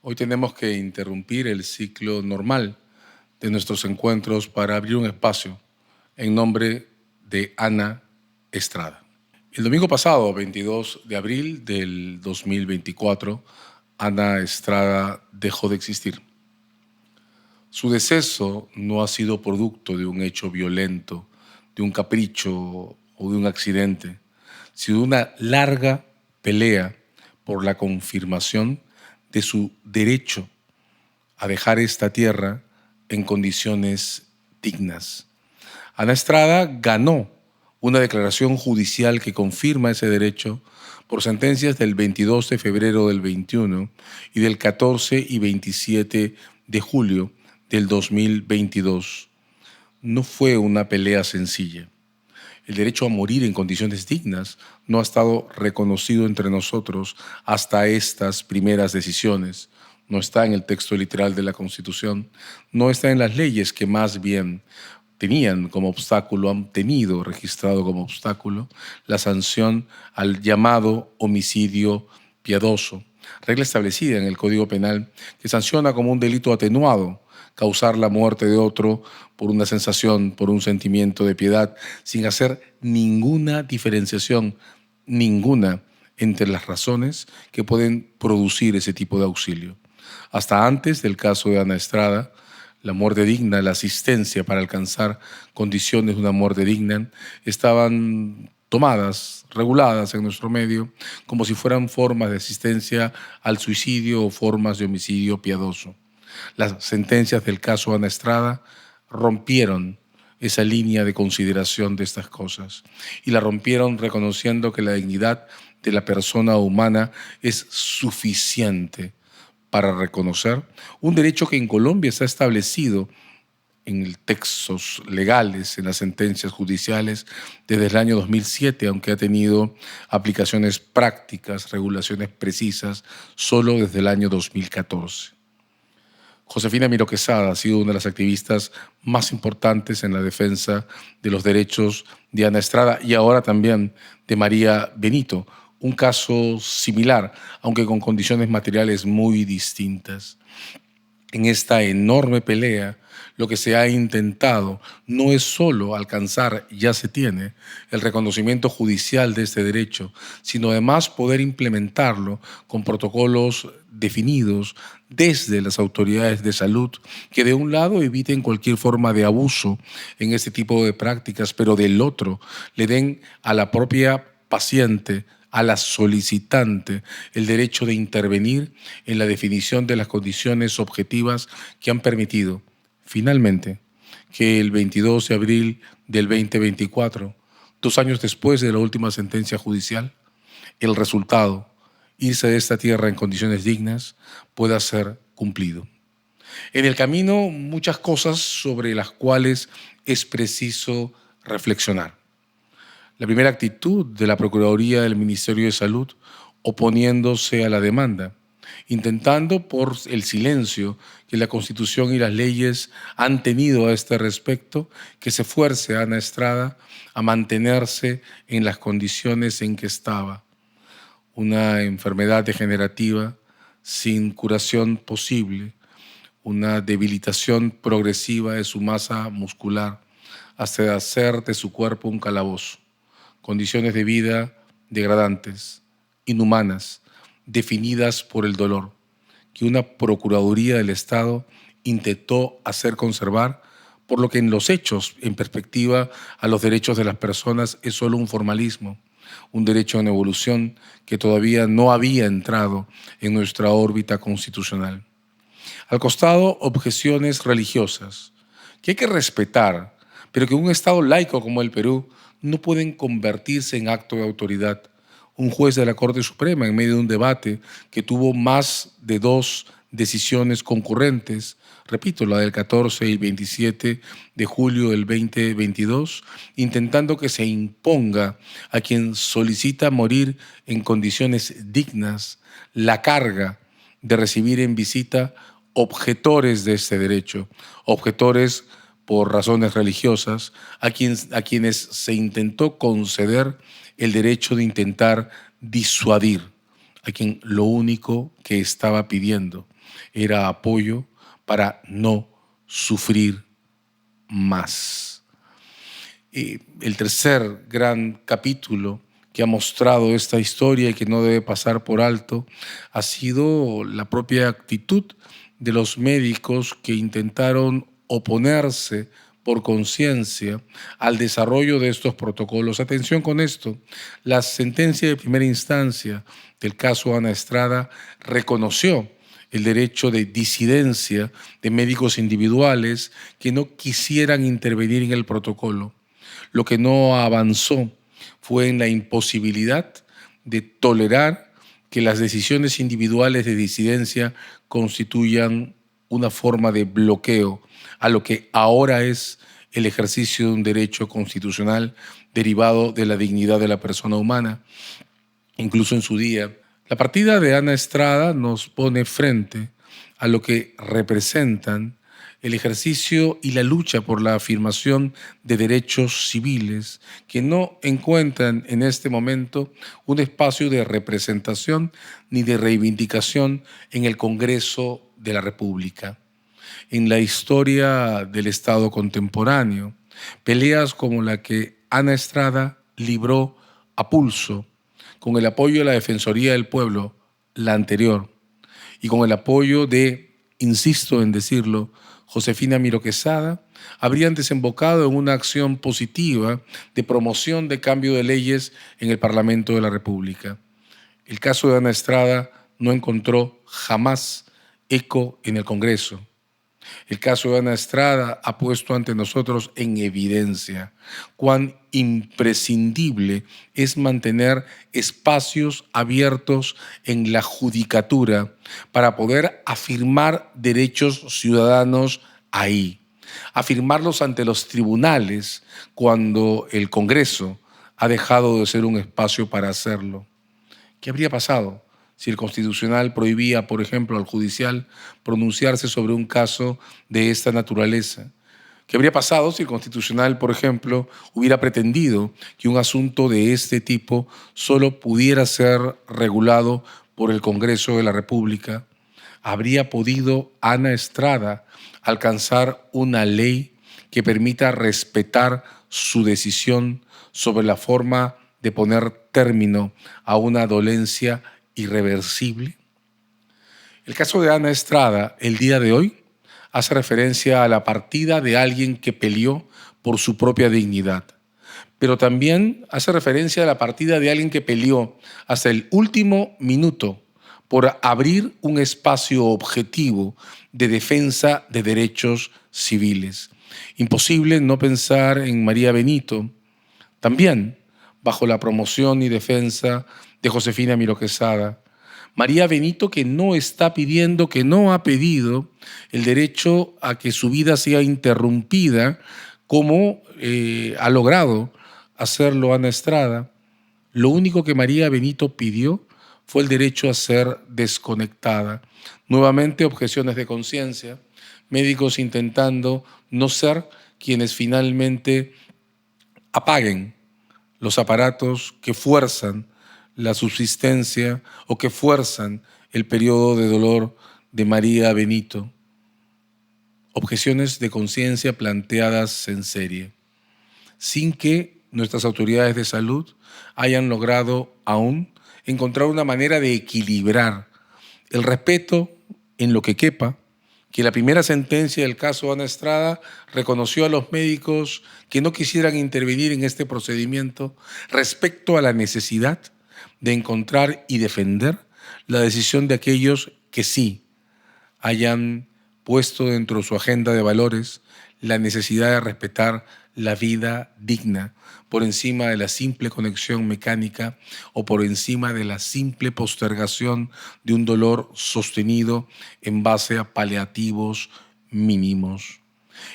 Hoy tenemos que interrumpir el ciclo normal de nuestros encuentros para abrir un espacio en nombre de Ana Estrada. El domingo pasado, 22 de abril del 2024, Ana Estrada dejó de existir. Su deceso no ha sido producto de un hecho violento, de un capricho o de un accidente, sino de una larga pelea por la confirmación de su derecho a dejar esta tierra en condiciones dignas. Ana Estrada ganó una declaración judicial que confirma ese derecho por sentencias del 22 de febrero del 21 y del 14 y 27 de julio del 2022. No fue una pelea sencilla. El derecho a morir en condiciones dignas no ha estado reconocido entre nosotros hasta estas primeras decisiones. No está en el texto literal de la Constitución, no está en las leyes que más bien tenían como obstáculo, han tenido registrado como obstáculo la sanción al llamado homicidio piadoso, regla establecida en el Código Penal que sanciona como un delito atenuado causar la muerte de otro por una sensación, por un sentimiento de piedad, sin hacer ninguna diferenciación, ninguna, entre las razones que pueden producir ese tipo de auxilio. Hasta antes del caso de Ana Estrada, la muerte digna, la asistencia para alcanzar condiciones de una muerte digna, estaban tomadas, reguladas en nuestro medio, como si fueran formas de asistencia al suicidio o formas de homicidio piadoso. Las sentencias del caso Ana Estrada rompieron esa línea de consideración de estas cosas y la rompieron reconociendo que la dignidad de la persona humana es suficiente para reconocer un derecho que en Colombia está establecido en textos legales, en las sentencias judiciales desde el año 2007, aunque ha tenido aplicaciones prácticas, regulaciones precisas, solo desde el año 2014. Josefina Miró Quesada ha sido una de las activistas más importantes en la defensa de los derechos de Ana Estrada y ahora también de María Benito, un caso similar, aunque con condiciones materiales muy distintas. En esta enorme pelea, lo que se ha intentado no es solo alcanzar, ya se tiene, el reconocimiento judicial de este derecho, sino además poder implementarlo con protocolos definidos desde las autoridades de salud, que de un lado eviten cualquier forma de abuso en este tipo de prácticas, pero del otro le den a la propia paciente, a la solicitante, el derecho de intervenir en la definición de las condiciones objetivas que han permitido, finalmente, que el 22 de abril del 2024, 2 años después de la última sentencia judicial, el resultado, irse de esta tierra en condiciones dignas, pueda ser cumplido. En el camino, muchas cosas sobre las cuales es preciso reflexionar. La primera actitud de la Procuraduría del Ministerio de Salud oponiéndose a la demanda, intentando por el silencio que la Constitución y las leyes han tenido a este respecto, que se fuerce a Ana Estrada a mantenerse en las condiciones en que estaba. Una enfermedad degenerativa sin curación posible, una debilitación progresiva de su masa muscular, hasta hacer de su cuerpo un calabozo. Condiciones de vida degradantes, inhumanas, definidas por el dolor, que una Procuraduría del Estado intentó hacer conservar, por lo que en los hechos, en perspectiva a los derechos de las personas, es solo un formalismo, un derecho en evolución que todavía no había entrado en nuestra órbita constitucional. Al costado, objeciones religiosas, que hay que respetar, pero que un Estado laico como el Perú no pueden convertirse en acto de autoridad. Un juez de la Corte Suprema, en medio de un debate que tuvo más de 2 decisiones concurrentes, repito, la del 14 y 27 de julio del 2022, intentando que se imponga a quien solicita morir en condiciones dignas la carga de recibir en visita objetores de este derecho, objetores por razones religiosas, a quienes se intentó conceder el derecho de intentar disuadir, a quien lo único que estaba pidiendo era apoyo para no sufrir más. El tercer gran capítulo que ha mostrado esta historia y que no debe pasar por alto ha sido la propia actitud de los médicos que intentaron oponerse por conciencia al desarrollo de estos protocolos. Atención con esto, la sentencia de primera instancia del caso Ana Estrada reconoció el derecho de disidencia de médicos individuales que no quisieran intervenir en el protocolo. Lo que no avanzó fue en la imposibilidad de tolerar que las decisiones individuales de disidencia constituyan una forma de bloqueo a lo que ahora es el ejercicio de un derecho constitucional derivado de la dignidad de la persona humana. Incluso en su día, la partida de Ana Estrada nos pone frente a lo que representan el ejercicio y la lucha por la afirmación de derechos civiles que no encuentran en este momento un espacio de representación ni de reivindicación en el Congreso de la República. En la historia del Estado contemporáneo, peleas como la que Ana Estrada libró a pulso, con el apoyo de la Defensoría del Pueblo, la anterior, y con el apoyo de, insisto en decirlo, Josefina Miró Quesada, habrían desembocado en una acción positiva de promoción de cambio de leyes en el Parlamento de la República. El caso de Ana Estrada no encontró jamás eco en el Congreso. El caso de Ana Estrada ha puesto ante nosotros en evidencia cuán imprescindible es mantener espacios abiertos en la judicatura para poder afirmar derechos ciudadanos ahí, afirmarlos ante los tribunales cuando el Congreso ha dejado de ser un espacio para hacerlo. ¿Qué habría pasado si el Constitucional prohibía, por ejemplo, al judicial pronunciarse sobre un caso de esta naturaleza? ¿Qué habría pasado si el Constitucional, por ejemplo, hubiera pretendido que un asunto de este tipo solo pudiera ser regulado por el Congreso de la República? ¿Habría podido Ana Estrada alcanzar una ley que permita respetar su decisión sobre la forma de poner término a una dolencia irreversible? El caso de Ana Estrada, el día de hoy, hace referencia a la partida de alguien que peleó por su propia dignidad, pero también hace referencia a la partida de alguien que peleó hasta el último minuto por abrir un espacio objetivo de defensa de derechos civiles. Imposible no pensar en María Benito, también bajo la promoción y defensa de Josefina Miró Quesada. María Benito, que no está pidiendo, que no ha pedido el derecho a que su vida sea interrumpida como ha logrado hacerlo Ana Estrada. Lo único que María Benito pidió fue el derecho a ser desconectada. Nuevamente objeciones de conciencia, médicos intentando no ser quienes finalmente apaguen los aparatos que fuerzan la subsistencia o que fuerzan el periodo de dolor de María Benito. Objeciones de conciencia planteadas en serie, sin que nuestras autoridades de salud hayan logrado aún encontrar una manera de equilibrar el respeto en lo que quepa, que la primera sentencia del caso Ana Estrada reconoció a los médicos que no quisieran intervenir en este procedimiento respecto a la necesidad de encontrar y defender la decisión de aquellos que sí hayan puesto dentro de su agenda de valores la necesidad de respetar la vida digna por encima de la simple conexión mecánica o por encima de la simple postergación de un dolor sostenido en base a paliativos mínimos.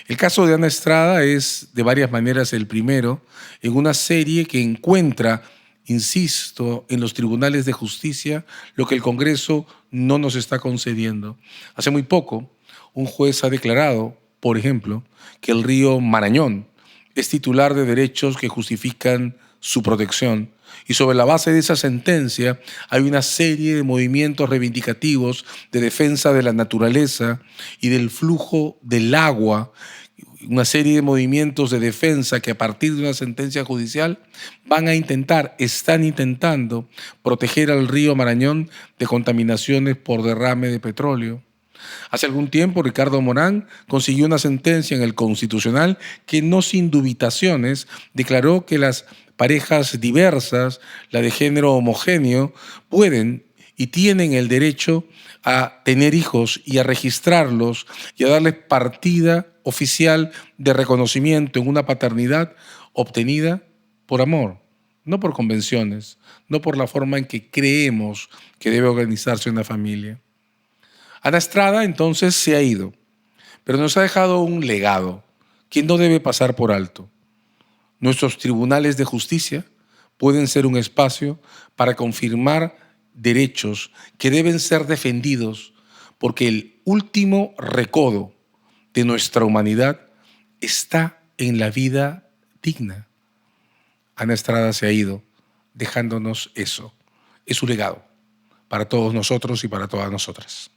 El caso de Ana Estrada es de varias maneras el primero en una serie que encuentra, insisto, en los tribunales de justicia lo que el Congreso no nos está concediendo. Hace muy poco, un juez ha declarado, por ejemplo, que el río Marañón es titular de derechos que justifican su protección, Y sobre la base de esa sentencia hay una serie de movimientos reivindicativos de defensa de la naturaleza y del flujo del agua, una serie de movimientos de defensa que a partir de una sentencia judicial están intentando proteger al río Marañón de contaminaciones por derrame de petróleo. Hace algún tiempo Ricardo Morán consiguió una sentencia en el Constitucional que no sin dubitaciones declaró que las parejas diversas, la de género homogéneo, pueden y tienen el derecho a tener hijos y a registrarlos y a darles partida oficial de reconocimiento en una paternidad obtenida por amor, no por convenciones, no por la forma en que creemos que debe organizarse una familia. Ana Estrada entonces se ha ido, pero nos ha dejado un legado que no debe pasar por alto. Nuestros tribunales de justicia pueden ser un espacio para confirmar derechos que deben ser defendidos porque el último recodo de nuestra humanidad está en la vida digna. Ana Estrada se ha ido dejándonos eso. Es su legado para todos nosotros y para todas nosotras.